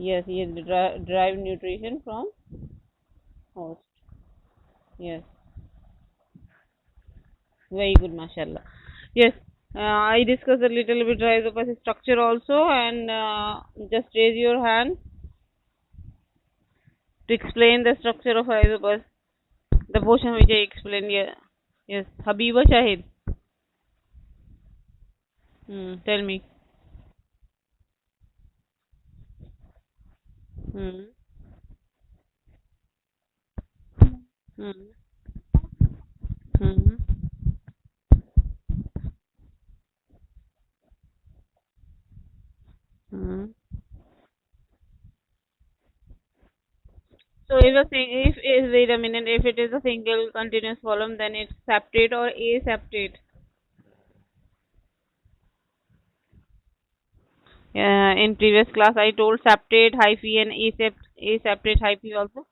Yes, yes, derive nutrition from host. Yes, very good, mashallah. Yes, I discussed a little bit rhizopus structure also, and just raise your hand to explain the structure of rhizopus. The portion which I explained. Yeah. Yes, Habiba Shahid. Tell me. Hmm. Hmm. Hmm. Hmm. So if wait a minute, if it is a single continuous column, then it's septate or aseptate. In previous class, I told septate hyphae and aseptate hyphae also.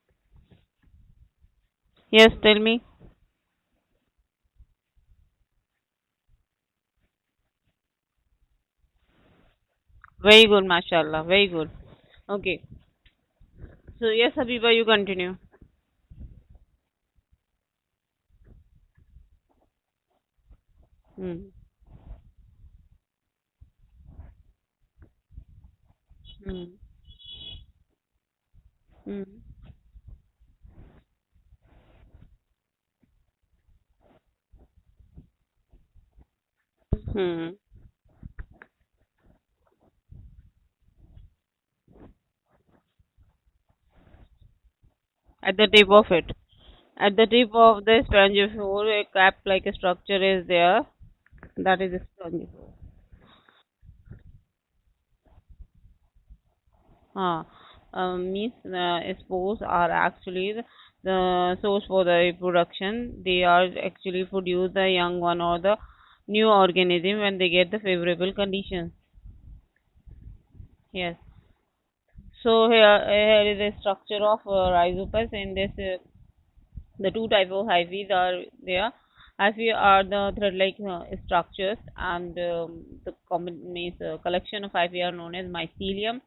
Yes, tell me. Very good, mashallah. Very good. Okay. So yes, Habiba, you continue. Hmm. Hmm. Hmm. Hmm. At the tip of it. At the tip of the spongiform, a cap-like structure is there. That is a spongiform. Means spores are actually the source for the reproduction. They are actually produce the young one or the new organism when they get the favorable conditions. Yes. So here is a structure of rhizopus. In this, the two type of hyphae are there. Hyphae are the thread-like structures, and the common means collection of hyphae are known as mycelium.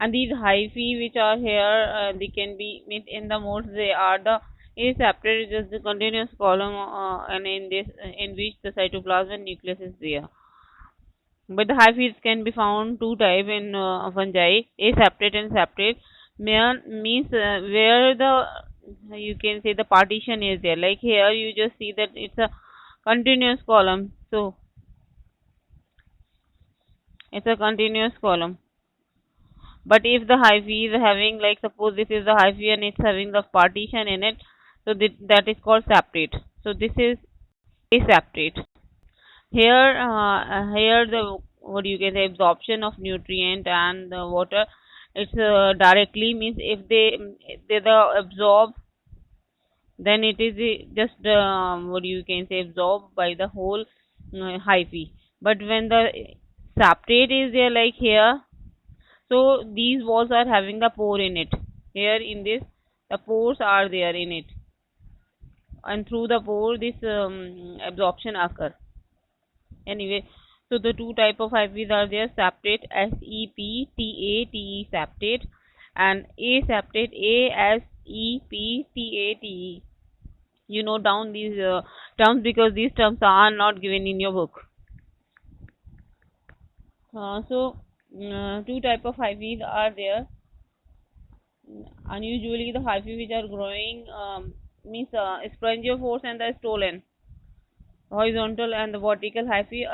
And these hyphae which are here, they can be means in the modes they are the aseptate, just the continuous column, and in this in which the cytoplasm and nucleus is there. But the hyphae can be found two type in fungi, aseptate and septate. Means where the you can say the partition is there. Like here, you just see that it's a continuous column. So it's a continuous column. But if the hyphae is having, like suppose this is the hyphae and it's having the partition in it, so that is called septate. So this is aseptate. Here the what you can say absorption of nutrient and the water, it's directly means if they the absorb, then it is just what you can say absorbed by the whole hyphae. But when the septate is there, like here, so these walls are having the pore in it. Here in this, the pores are there in it, and through the pore, this absorption occur. Anyway, so the two type of hyphae are there: septate, septate, septate, and aseptate, aseptate. You note down these terms because these terms are not given in your book. Two type of hyphae are there. Unusually, the hyphae which are growing means spongiophores and the stolon, horizontal and the vertical hyphae.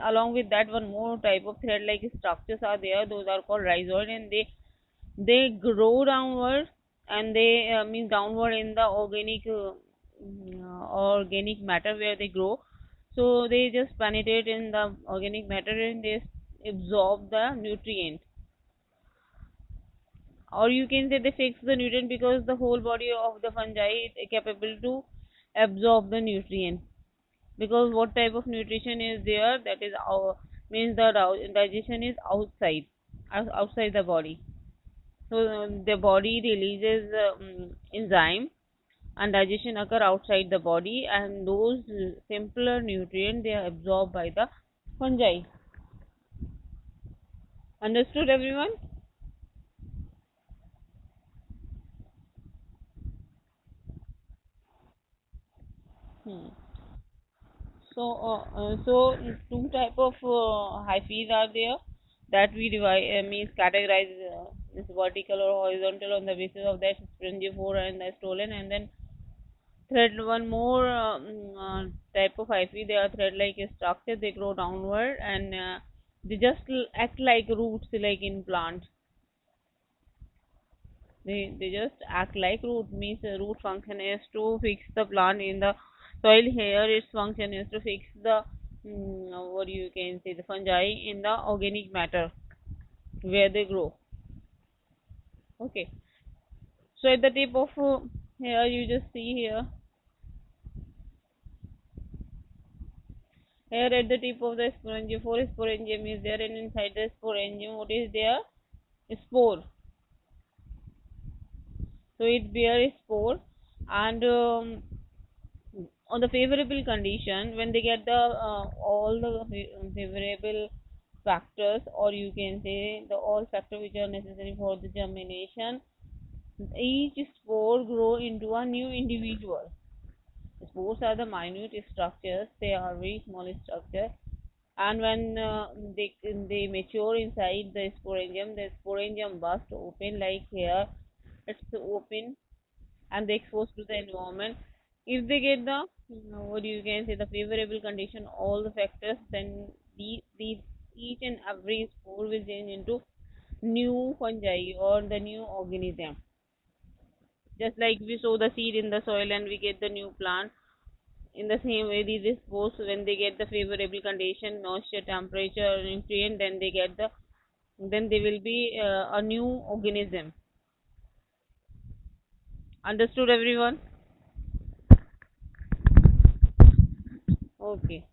Along with that, one more type of thread-like structures are there. Those are called rhizoid, and they grow downward, and they mean downward in the organic matter where they grow. So they just penetrate in the organic matter and they absorb the nutrient, or you can say they fix the nutrient because the whole body of the fungi is capable to absorb the nutrient. Because what type of nutrition is there, that is our means the digestion is outside the body. So the body releases enzyme and digestion occur outside the body, and those simpler nutrients they are absorbed by the fungi. Understood, everyone? So two type of hyphae are there that we divide means categorize this vertical or horizontal on the basis of that spongivore and the stolen, and then thread one more type of hyphae. They are thread-like structure. They grow downward and they just act like roots, like in plant. They just act like root. Means the root function is to fix the plant in the soil. Here its function is to fix the what you can say, the fungi in the organic matter where they grow. Okay, so at the tip of here you just see here, here at the tip of the sporangium, sporangium is there, and inside the sporangium what is there? Spore. So it bears spore, and on the favorable condition, when they get the all the favorable factors, or you can say the all factors which are necessary for the germination, each spore grow into a new individual. Spores are the minute structures. They are very small structure, and when they mature inside the sporangium burst open like here. It's open and they exposed to the environment. If they get the what you can say, the favorable condition, all the factors, then these each and every spore will change into new fungi or the new organism. Just like we sow the seed in the soil and we get the new plant, in the same way these spores, when they get the favorable condition, moisture, temperature, nutrient, then they will be a new organism. Understood, everyone? Okay.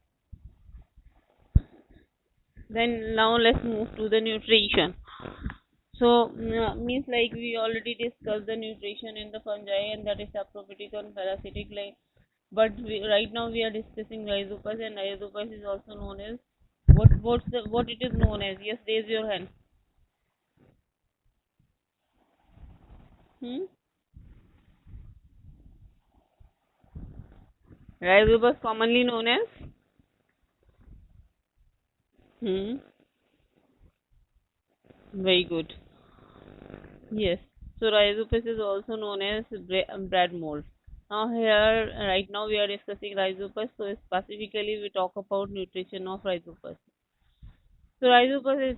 Then now let's move to the nutrition. So means like we already discussed the nutrition in the fungi, and that is saprophytic and parasitic, like, but right now we are discussing rhizopus, and rhizopus is also known as what it is known as? Yes, raise your hand. Hmm? Rhizopus commonly known as? Hmm. Very good. Yes. So rhizopus is also known as bread mold. Now here, right now we are discussing rhizopus. So specifically we talk about nutrition of rhizopus. So rhizopus is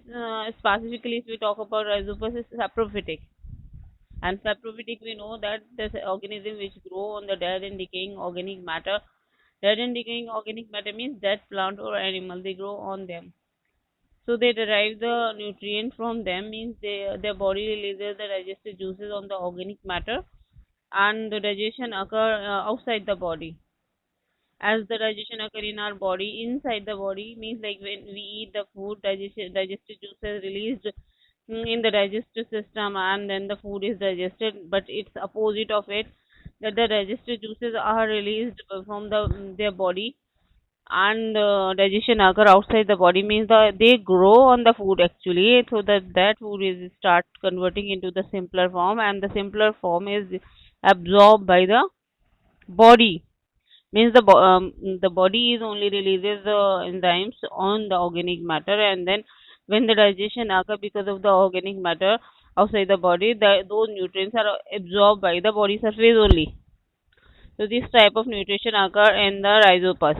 specifically, if we talk about rhizopus, is saprophytic. And saprophytic, we know that this organism which grow on the dead and decaying organic matter. Dead and decaying organic matter means dead plant or animal. They grow on them. So they derive the nutrient from them, means their body releases the digestive juices on the organic matter, and the digestion occur outside the body. As the digestion occur in our body, inside the body, means like when we eat the food, digestive juices released in the digestive system, and then the food is digested. But it's opposite of it, that the digestive juices are released from their body, and digestion occur outside the body, means they grow on the food actually, so that food is start converting into the simpler form, and the simpler form is absorbed by the body. Means the body is only releases the enzymes on the organic matter, and then when the digestion occur because of the organic matter outside the body, those nutrients are absorbed by the body surface only. So this type of nutrition occur in the rhizopus.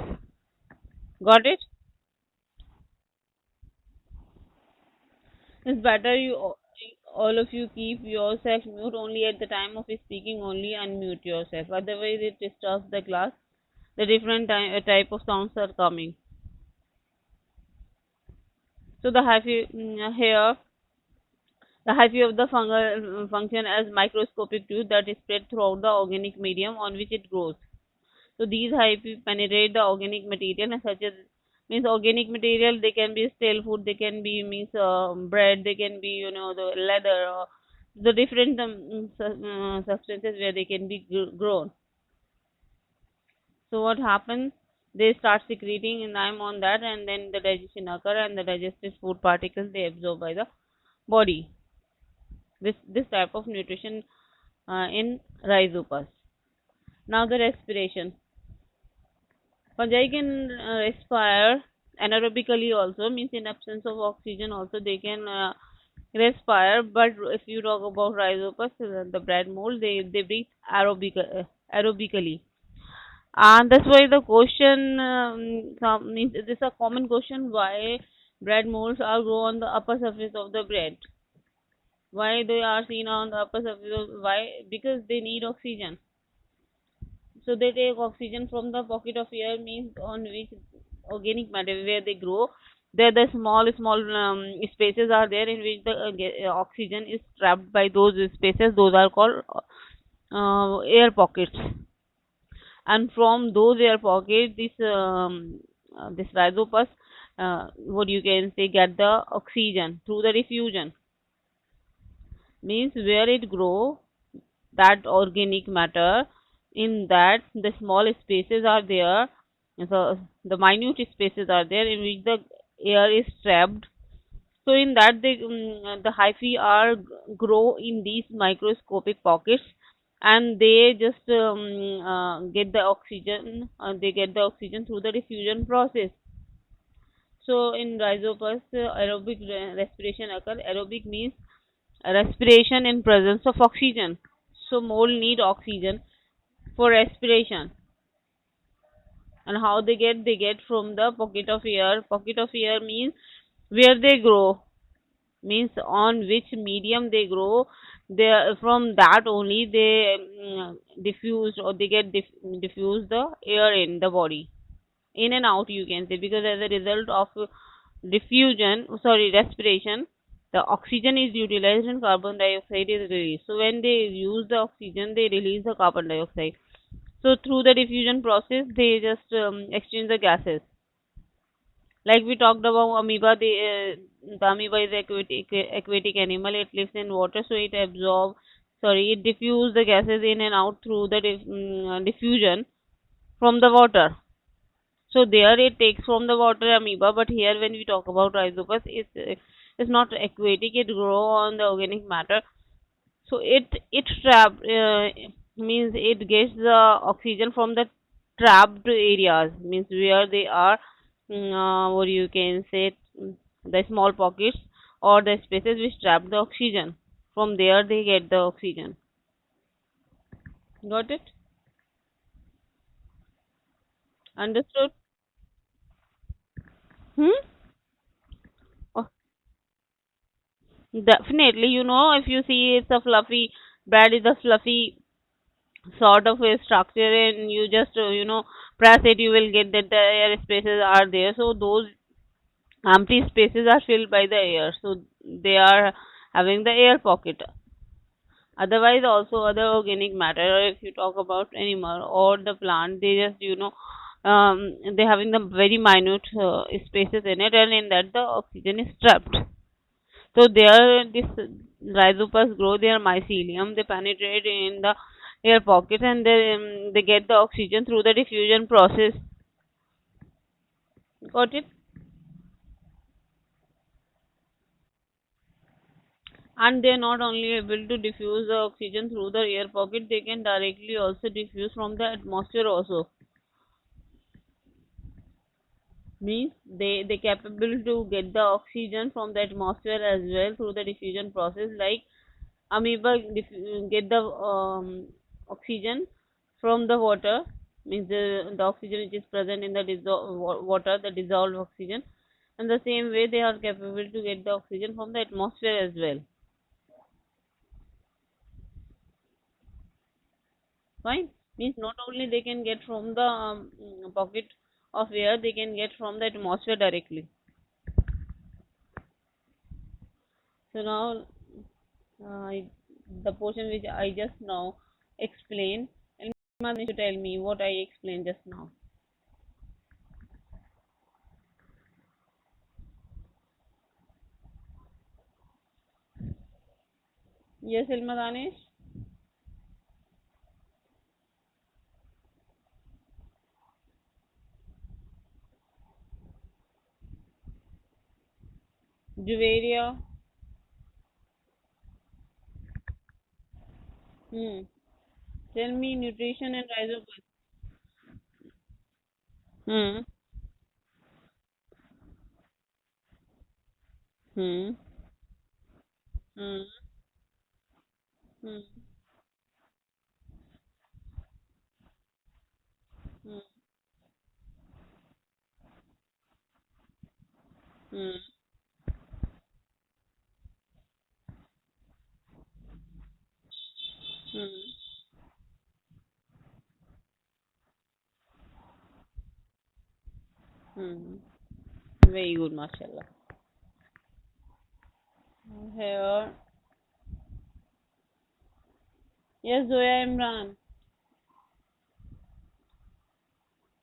Got it? It's better all of you keep yourself mute only at the time of speaking. Only unmute yourself. Otherwise, it disturbs the class. The different type of sounds are coming. So the hyphae here, the hyphae of the fungal function as microscopic tube that is spread throughout the organic medium on which it grows. So these hyphae penetrate the organic material, and such as means organic material. They can be stale food. They can be means bread. They can be the leather, or the different substances where they can be grown. So what happens? They start secreting enzyme on that, and then the digestion occur, and the digested food particles they absorb by the body. This type of nutrition in rhizopus. Now the respiration. Fungi can respire anaerobically also, means in absence of oxygen also they can respire. But if you talk about rhizopus, the bread mold, they breathe aerobically. And that's why the question means this is a common question: why bread molds are grow on the upper surface of the bread? Why they are seen on the upper surface? Why? Because they need oxygen. So they take oxygen from the pocket of air, means on which organic matter where they grow. There the small spaces are there in which the oxygen is trapped by those spaces. Those are called air pockets. And from those air pockets, this rhizopus, what you can say, get the oxygen through the diffusion. Means where it grow, that organic matter, in that the small spaces are there, so the minute spaces are there in which the air is trapped. So in that the hyphae are grow in these microscopic pockets, and they just get the oxygen. They get the oxygen through the diffusion process. So in rhizopus, aerobic respiration occur. Aerobic means respiration in presence of oxygen. So mold need oxygen for respiration. And how they get? They get from the pocket of air. Pocket of air means where they grow, means on which medium they grow. They, from that only they diffuse, or they get diffuse the air in the body, in and out you can say, because as a result of diffusion, sorry, respiration, the oxygen is utilized and carbon dioxide is released. So when they use the oxygen, they release the carbon dioxide. So through the diffusion process, they just exchange the gases. Like we talked about amoeba, the amoeba is aquatic animal. It lives in water, so it it diffuse the gases in and out through the diffusion from the water. So there it takes from the water amoeba, but here when we talk about rhizopus, it's not aquatic. It grow on the organic matter. So it trap means it gets the oxygen from the trapped areas, means where they are, what you can say, the small pockets or the spaces which trap the oxygen. From there they get the oxygen. Got it? Understood? Hmm? Oh, definitely. If you see, it's a fluffy bread is a fluffy sort of a structure, and you just press it, you will get that the air spaces are there. So those empty spaces are filled by the air, so they are having the air pocket. Otherwise also other organic matter, if you talk about animal or the plant, they just they having the very minute spaces in it, and in that the oxygen is trapped. So there, this rhizopus grow their mycelium. They penetrate in the air pocket, and they get the oxygen through the diffusion process. Got it? And they are not only able to diffuse the oxygen through the air pocket, they can directly also diffuse from the atmosphere also. Means they capable to get the oxygen from the atmosphere as well through the diffusion process. Like amoeba get the oxygen from the water, means the oxygen which is present in the water, the dissolved oxygen. And the same way they are capable to get the oxygen from the atmosphere as well. Fine. Means not only they can get from the pocket of air, they can get from the atmosphere directly. So now the portion which I just now explained, and Manish to tell me what I explained just now. Yes, Ilma Danish? Juvaria? Hmm. Tell me nutrition and rhizopus. Hmm. Hmm. Hmm. Hmm. Hmm. Hmm. Hmm. Hmm. Very good, mashallah. Here, yes, Zoya Imran.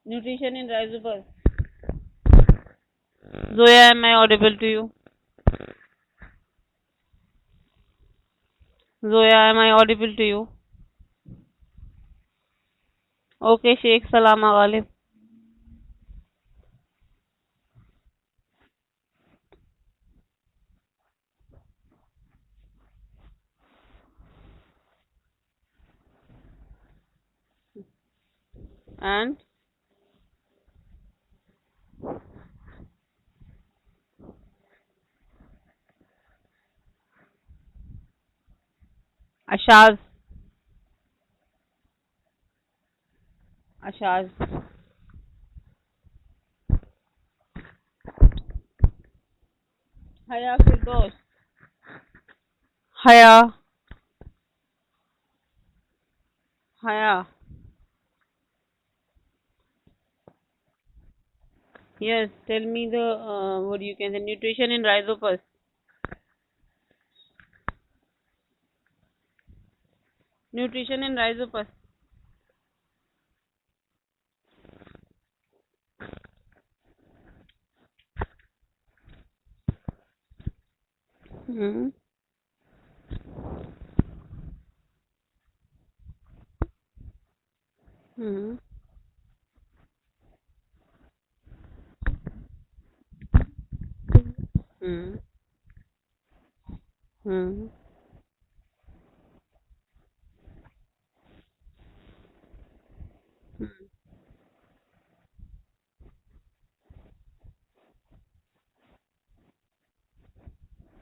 Nutrition in Rhizopus. Zoya, am I audible to you? Zoya, am I audible to you? Okay, Sheikh Salama Ghalib. And Ashaz. Ashaz. Haya Firdaus. Haya. Haya. Yes, tell me the what you can say nutrition in Rhizopus. Nutrition in Rhizopus. Hmm. Hmm. Hmm. Hmm.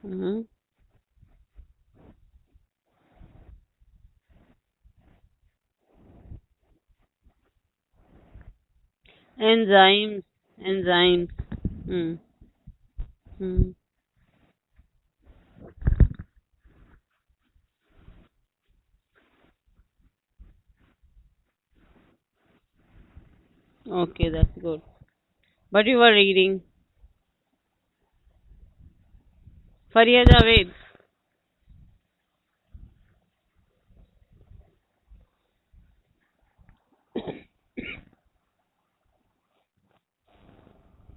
Hmm. Enzymes. Enzymes. Hmm. Hmm. Okay, that's good. But you were reading Faria Javed.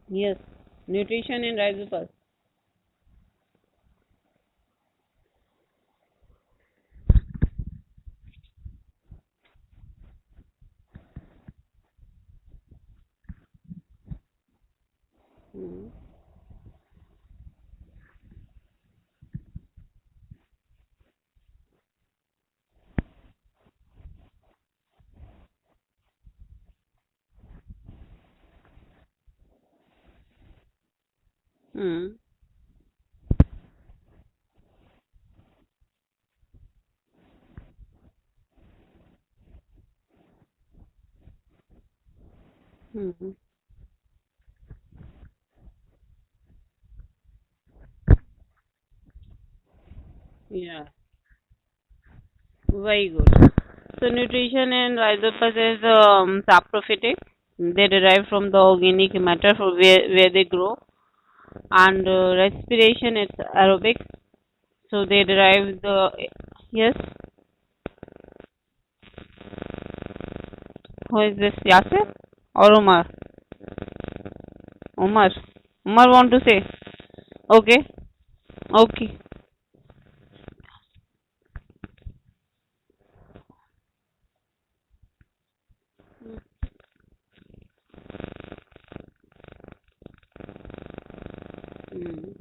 Yes. Nutrition in Rhizopus. Hmm. Hmm. Hmm. Yeah. Very good. So nutrition in Rhizopus is saprophytic. They derive from the organic matter from where they grow, and respiration is aerobic. So they derive the yes. Who is this? Yasir or Umar? Umar. Umar want to say? Okay. Okay. Hmm.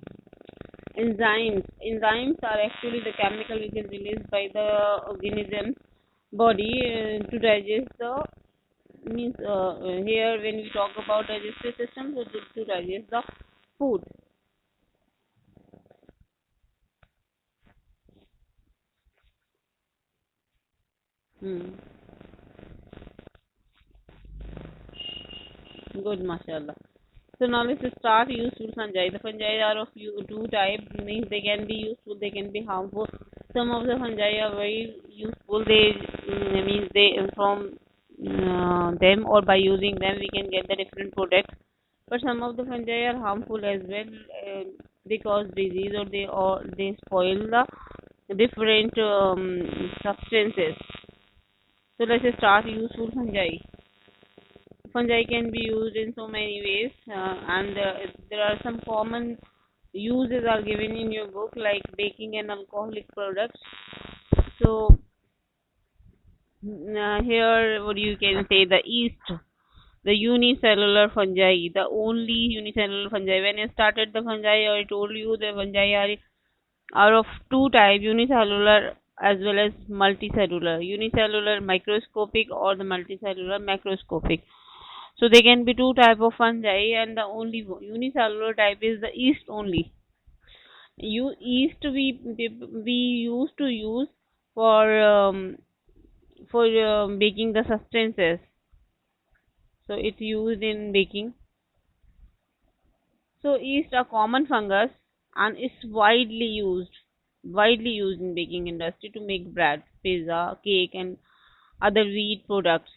Enzymes are actually the chemical which is released by the organism's body to digest the means here when we talk about digestive system, so to digest the food. Hmm. Good, mashallah. So now let's start useful fungi. The fungi are of two types, means they can be useful, they can be harmful. Some of the fungi are very useful. They means they from them or by using them we can get the different products. But some of the fungi are harmful as well. They cause disease or they spoil the different substances. So let's start useful fungi. Fungi can be used in so many ways, and there are some common uses are given in your book like baking and alcoholic products. So here, what you can say, the yeast, the unicellular fungi, the only unicellular fungi. When I started the fungi, I told you the fungi are of two types, unicellular as well as multicellular. Unicellular microscopic or the multicellular macroscopic. So they can be two type of fungi, and the only unicellular type is the yeast only. Yeast we used to use for baking the substances. So it's used in baking. So yeast a common fungus and it's widely used in baking industry to make bread, pizza, cake, and other wheat products.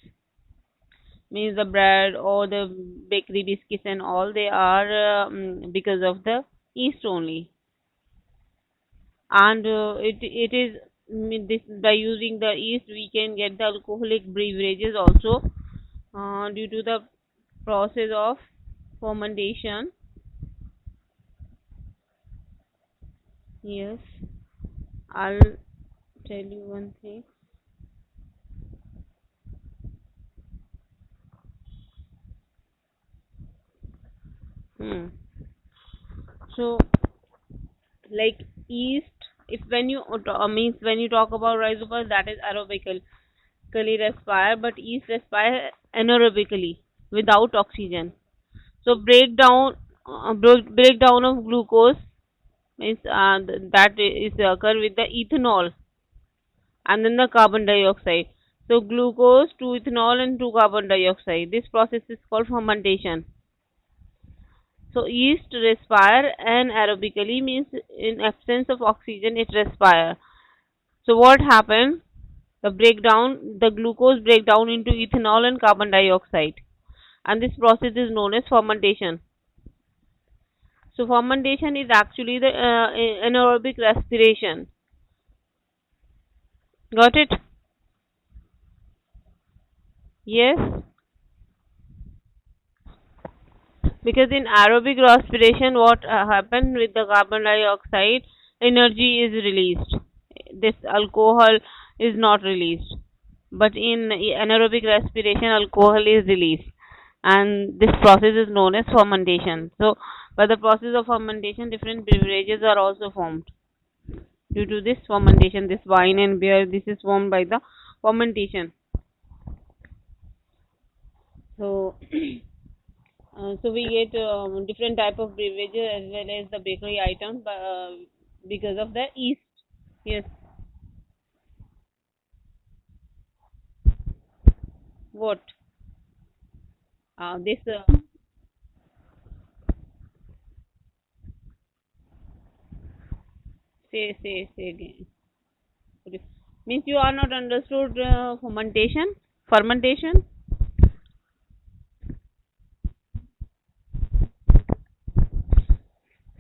Means the bread or the bakery biscuits and all they are because of the yeast only. And it is this by using the yeast we can get the alcoholic beverages also due to the process of fermentation. Yes, I'll tell you one thing. Hmm. So like yeast, if when you means when you talk about rhizopus, that is aerobically respire, but yeast respire anaerobically without oxygen. So breakdown of glucose means that is occur with the ethanol and then the carbon dioxide. So glucose to ethanol and to carbon dioxide. This process is called fermentation. So yeast respire anaerobically means in absence of oxygen it respire. So what happened? The glucose breakdown into ethanol and carbon dioxide, and this process is known as fermentation. So fermentation is actually the anaerobic respiration. Got it? Yes. Because in aerobic respiration, what happens with the carbon dioxide, energy is released. This alcohol is not released. But in anaerobic respiration, alcohol is released. And this process is known as fermentation. So, by the process of fermentation, different beverages are also formed. Due to this fermentation, this wine and beer, this is formed by the fermentation. So, so we get different type of beverages as well as the bakery items because of the yeast. Yes. What? This say again. Okay. Means you are not understood fermentation.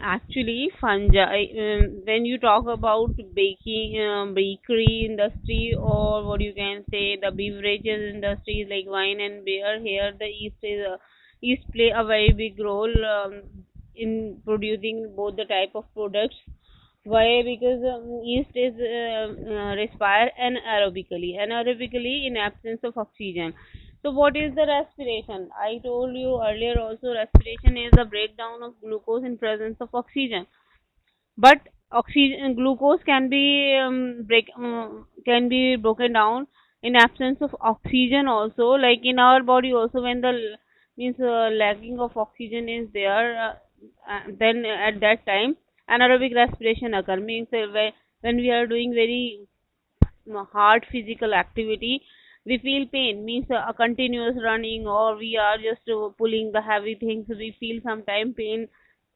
Actually, fungi. When you talk about bakery industry, or what you can say, the beverages industries like wine and beer, here the yeast play a very big role in producing both the type of products. Why? Because yeast is respire anaerobically in absence of oxygen. So what is the respiration? I told you earlier also respiration is the breakdown of glucose in presence of oxygen. But oxygen glucose can be broken down in absence of oxygen also, like in our body also, when the means lacking of oxygen is there, then at that time anaerobic respiration occur, means when we are doing very hard physical activity, we feel pain, means a continuous running, or we are just pulling the heavy things, we feel sometime pain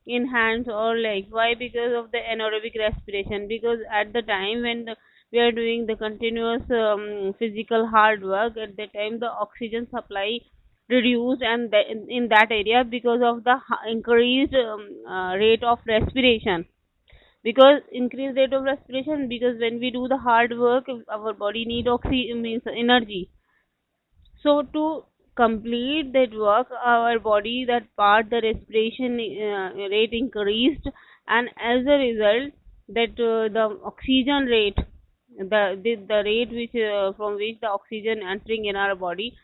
in hands or legs. Why? Because of the anaerobic respiration. Because at the time when we are doing the continuous physical hard work, at the time the oxygen supply reduced, and in that area, because of the increased rate of respiration, because increased rate of respiration, because when we do the hard work, our body need means energy. So to complete that work, our body, that part, the respiration rate increased, and as a result, that the oxygen rate, the rate which from which the oxygen entering in our body,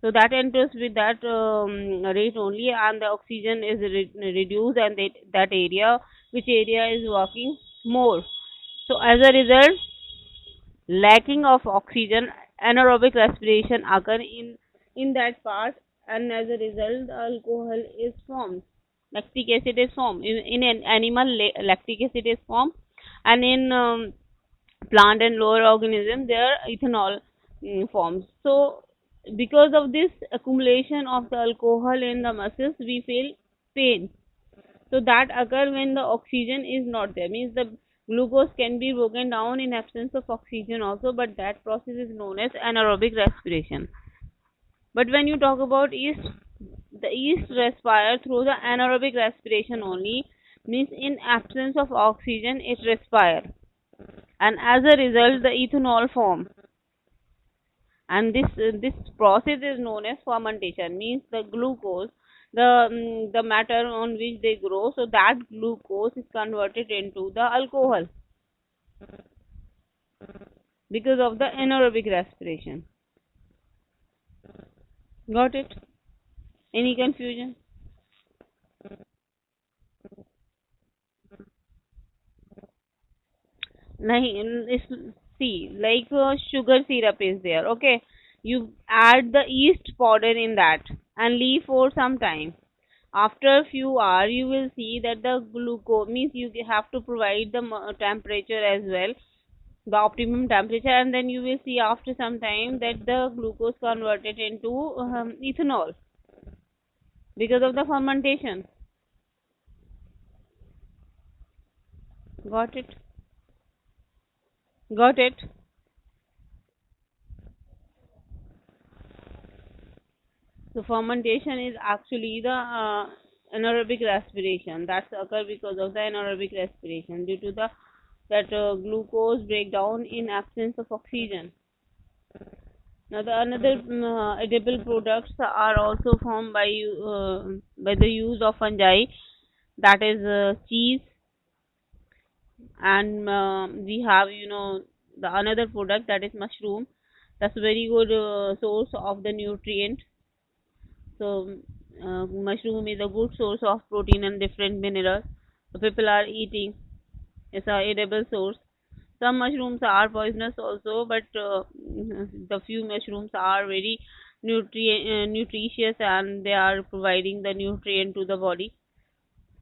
so that enters with that rate only, and the oxygen is reduced, and that area, which area is working more. So as a result, lacking of oxygen, anaerobic respiration occur in that part, and as a result, alcohol is formed. Lactic acid is formed. In an animal, lactic acid is formed, and in plant and lower organism, there ethanol forms. So, because of this accumulation of the alcohol in the muscles, we feel pain. So that occur when the oxygen is not there, means the glucose can be broken down in absence of oxygen also, but that process is known as anaerobic respiration. But when you talk about yeast, the yeast respire through the anaerobic respiration only, means in absence of oxygen it respire, and as a result the ethanol form, and this process is known as fermentation, means the glucose, the matter on which they grow, so that glucose is converted into the alcohol because of the anaerobic respiration. Got it? Any confusion? Nahi, see, like sugar syrup is there, okay? You add the yeast powder in that and leave for some time. After a few hours, you will see that the glucose, means you have to provide the temperature as well, the optimum temperature, and then you will see after some time that the glucose converted into ethanol because of the fermentation. Got it? Got it? So fermentation is actually the anaerobic respiration that's occur because of the anaerobic respiration, due to the that glucose breakdown in absence of oxygen. Now the another edible products are also formed by the use of fungi, that is cheese, and we have, the another product, that is mushroom. That's a very good source of the nutrient. So mushroom is a good source of protein and different minerals. So people are eating. It's a edible source. Some mushrooms are poisonous also, but the few mushrooms are very nutritious, and they are providing the nutrient to the body.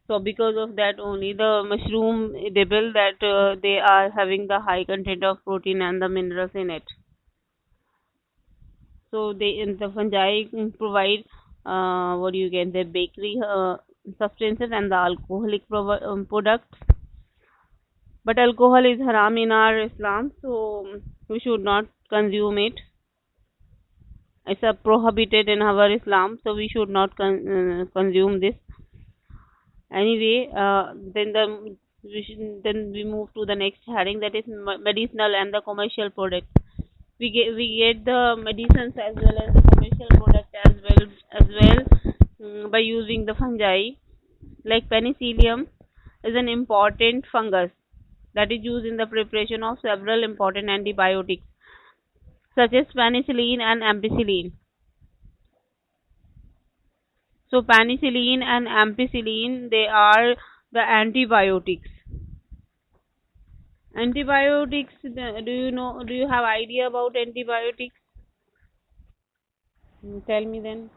So because of that only, the mushroom edible, that they are having the high content of protein and the minerals in it. So the fungi provide what you get, the bakery substances and the alcoholic products. But alcohol is haram in our Islam, so we should not consume it. It's a prohibited in our Islam, so we should not consume this. Anyway, then we move to the next heading, that is medicinal and the commercial products. We get the medicines as well as the commercial product as well by using the fungi. Like penicillium is an important fungus that is used in the preparation of several important antibiotics such as penicillin and ampicillin. So penicillin and ampicillin, they are the antibiotics. Antibiotics, do you have idea about antibiotics? Tell me then.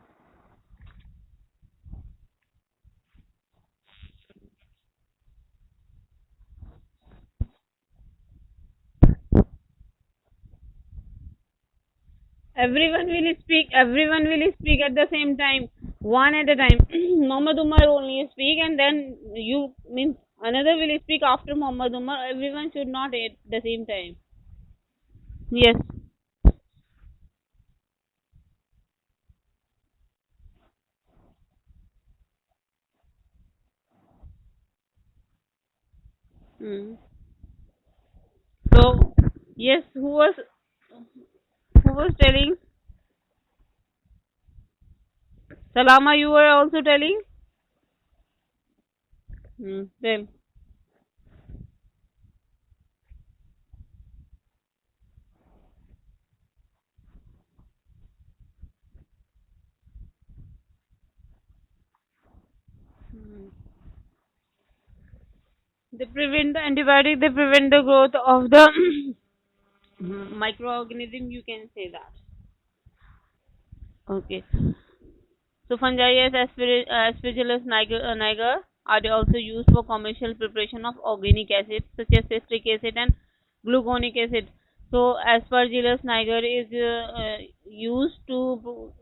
Everyone will speak at the same time, one at a time. Muhammad Umar only speak, and then you means another will speak after Muhammad Umar. Everyone should not at the same time. Yes. Mm. So yes, who was telling? Salama, you were also telling. Tell. They prevent the antibiotic. They prevent the growth of the microorganism. You can say that. Okay. So fungi as Aspergillus niger are also used for commercial preparation of organic acids such as citric acid and gluconic acid. So Aspergillus niger is used to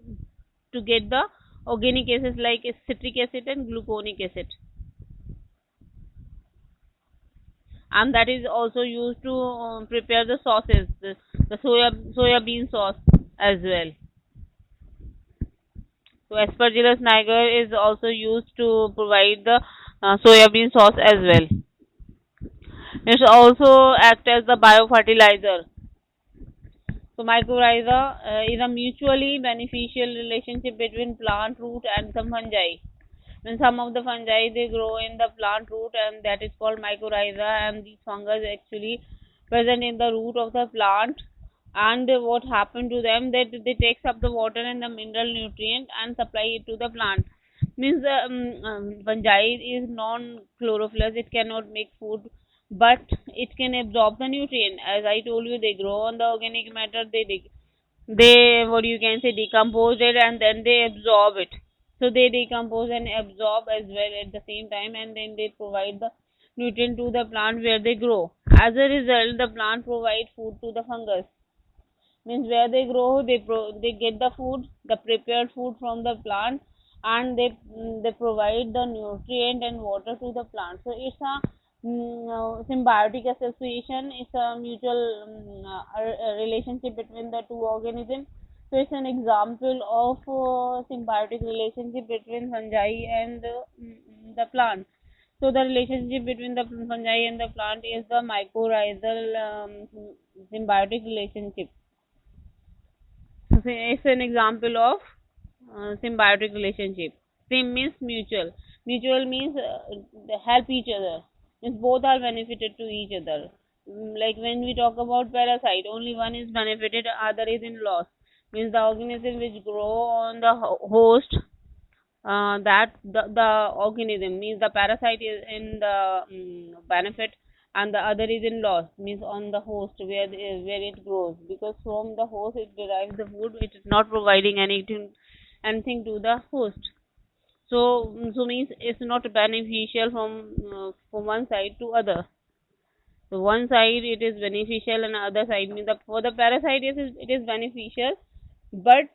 get the organic acids like citric acid and gluconic acid, and that is also used to prepare the sauces, the soya bean sauce as well. So Aspergillus niger is also used to provide the soybean sauce as well. It also act as the biofertilizer. So mycorrhiza is a mutually beneficial relationship between plant root and some fungi. When some of the fungi they grow in the plant root, and that is called mycorrhiza, and these fungus actually present in the root of the plant. And what happened to them, that they takes up the water and the mineral nutrient and supply it to the plant. Means fungi is non chlorophyllous, it cannot make food, but it can absorb the nutrient. As I told you, they grow on the organic matter, they what you can say decompose it, and then they absorb it. So they decompose and absorb as well at the same time, and then they provide the nutrient to the plant where they grow. As a result, the plant provide food to the fungus. Means where they grow, they get the food, the prepared food from the plant, and they provide the nutrient and water to the plant. So it's a symbiotic association. It's a mutual relationship between the two organisms. So it's an example of symbiotic relationship between fungi and the plant. So the relationship between the fungi and the plant is the mycorrhizal symbiotic relationship. So it's an example of symbiotic relationship. Sim means mutual. Mutual means they help each other. Means both are benefited to each other. Like when we talk about parasite, only one is benefited, other is in loss. Means the organism which grow on the host, that the organism means the parasite is in the benefit, and the other is in loss, means on the host where it grows, because from the host it derives the food, it is not providing anything to the host. So means it's not beneficial from one side to other. So one side it is beneficial, and other side means for the parasite it is beneficial, but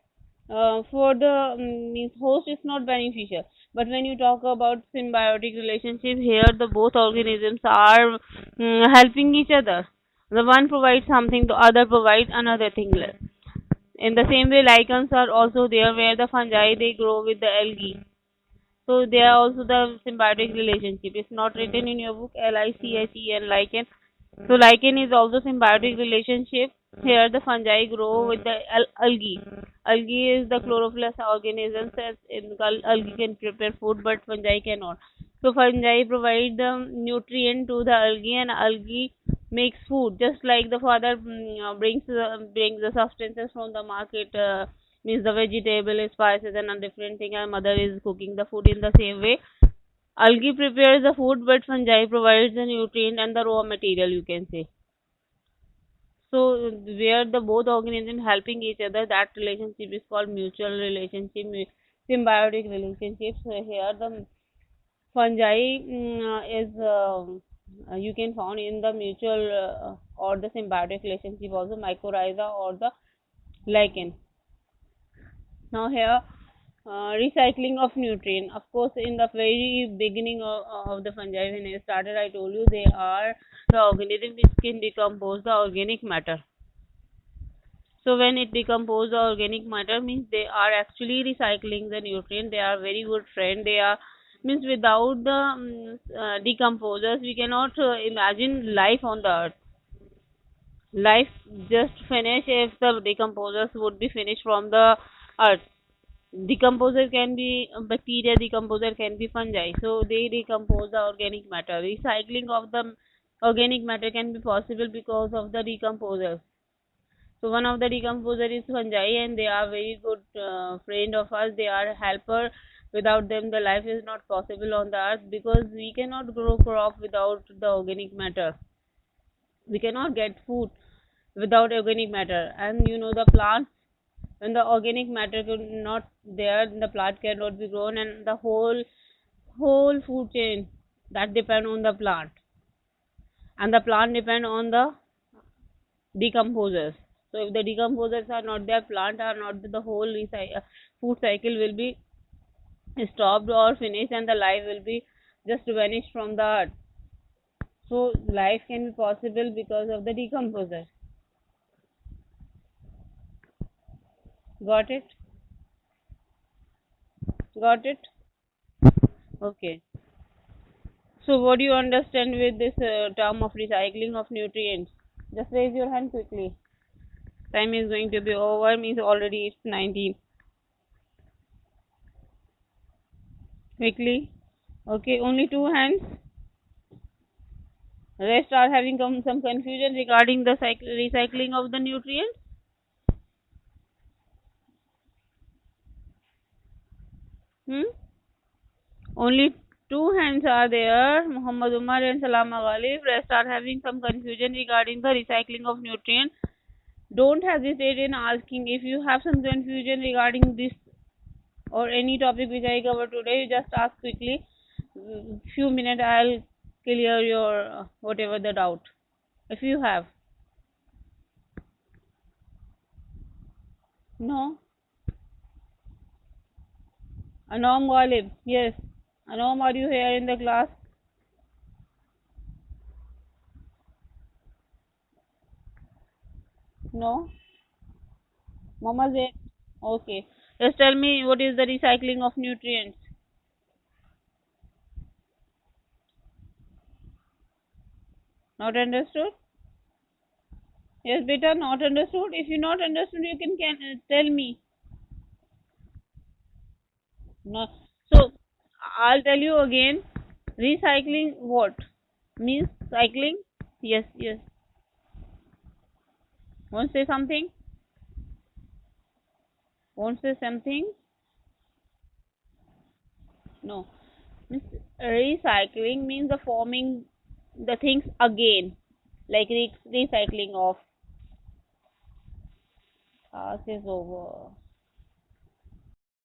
for the means host is not beneficial. But when you talk about symbiotic relationship, here the both organisms are helping each other. The one provides something, the other provides another thing. In the same way, lichens are also there, where the fungi they grow with the algae. So they are also the symbiotic relationship. It's not written in your book, LICHEN, lichen. So lichen is also symbiotic relationship. Here the fungi grow with the algae. Algae is the chlorophyllous organism. Says in algae can prepare food, but fungi cannot. So fungi provide the nutrient to the algae, and algae makes food. Just like the father brings the substances from the market. Means the vegetable, spices, and a different thing, and mother is cooking the food in the same way. Algae prepares the food, but fungi provides the nutrient and the raw material, you can say. So where the both organisms helping each other, that relationship is called mutual relationship, symbiotic relationship. So here the fungi is you can found in the mutual or the symbiotic relationship also mycorrhiza or the lichen. Now here recycling of nutrient. Of course, in the very beginning of the fungi when I started, I told you they are the organism which can decompose the organic matter. So when it decompose the organic matter means they are actually recycling the nutrient. They are very good friend. They are means without the decomposers we cannot imagine life on the earth. Life just finish if the decomposers would be finished from the earth. Decomposer can be bacteria, decomposer can be fungi. So they decompose the organic matter. Recycling of the organic matter can be possible because of the decomposers. So one of the decomposer is fungi, and they are very good friend of us. They are helper. Without them, the life is not possible on the earth because we cannot grow crop without the organic matter. We cannot get food without organic matter. And you know the plants, when the organic matter could not there, the plant cannot be grown, and the whole food chain that depend on the plant, and the plant depend on the decomposers. So if the decomposers are not there, plant are not there, the whole food cycle will be stopped or finished, and the life will be just vanished from the earth. So life can be possible because of the decomposer. Got it? Got it? Okay. So what do you understand with this term of recycling of nutrients? Just raise your hand quickly. Time is going to be over, means already it's 19. Quickly. Okay, only two hands. Rest are having some confusion regarding the recycling of the nutrients. Hmm? Only two hands are there. Muhammad Umar and Salama Ghalib. Rest are having some confusion regarding the recycling of nutrients. Don't hesitate in asking if you have some confusion regarding this or any topic which I cover today. Just ask quickly. Few minutes I'll clear your whatever the doubt. If you have. No? Anom Ghalib. Yes. Anom, are you here in the class? No? Mama Zain? Okay. Just tell me what is the recycling of nutrients. Not understood? Yes, beta, not understood. If you not understood, you can tell me. No. So I'll tell you again. Recycling what? Means cycling? Yes, yes. Want to say something? Want to say something? No. Means recycling means the forming the things again, like recycling of task is over.